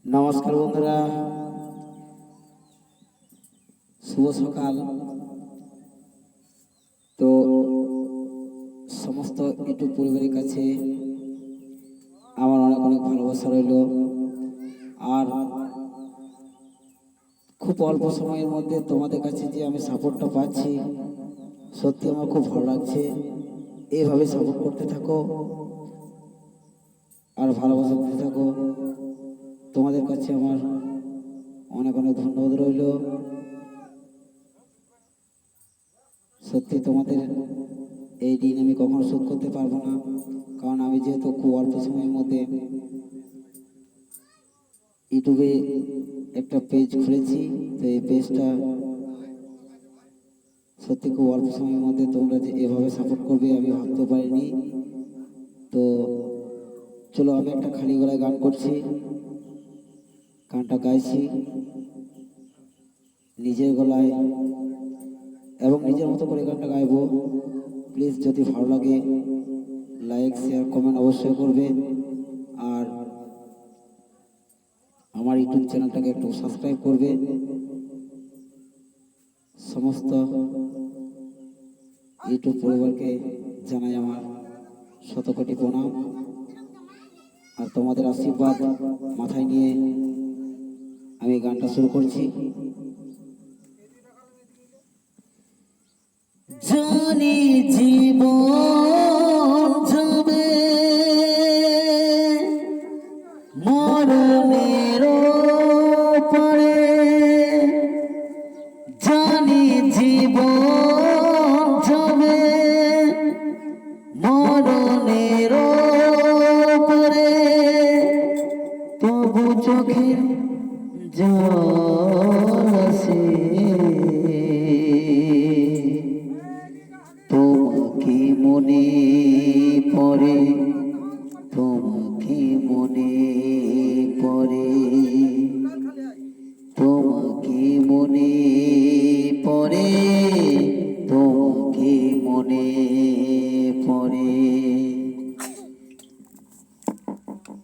নমস্কার বন্ধুরা, শুভ সকাল। তো সমস্ত ইউটিউব পরিবারের কাছে আমার অনেক অনেক ভালোবাসা রইল। আর খুব অল্প সময়ের মধ্যে তোমাদের কাছে যে আমি সাপোর্টটা পাচ্ছি, সত্যি আমার খুব ভালো লাগছে। এইভাবে সাপোর্ট করতে থাকো আর ভালোবাসা দিতে থাকো। তোমাদের কাছে আমার অনেক অনেক ধন্যবাদ রইল। সত্যি তোমাদের এই দিন আমি কখনো শোধ করতে পারবো না, কারণ আমি যেহেতু খুব অল্প সময়ের মধ্যে ইউটিউবে একটা পেজ খুলেছি। তো এই পেজটা সত্যি খুব অল্প সময়ের মধ্যে তোমরা যে এভাবে সাপোর্ট করবে আমি ভাবতে পারিনি। তো চলো, আমি একটা খালি গলায় গান করছি, গানটা গাইছি নিজের গলায় এবং নিজের মতো করে গানটা গাইবো। প্লিজ যদি ভালো লাগে লাইক শেয়ার কমেন্ট অবশ্যই করবে। আর আমার ইউটিউব চ্যানেলটাকে একটু সাবস্ক্রাইব করবে। সমস্ত ইউটিউব পরিবারকে জানাই আমার শতকোটি প্রণাম। আর তোমাদের আশীর্বাদ মাথায় নিয়ে আমি গানটা শুরু করছি। জানি জীবন যাবে মরণের পরে, জানি জীবন যাবে মরণের পরে, তবু চোখের জল আসে তোমাকে মনে পড়ে, তোমাকে মনে পড়ে, তোমাকে মনে পড়ে, তোমাকে মনে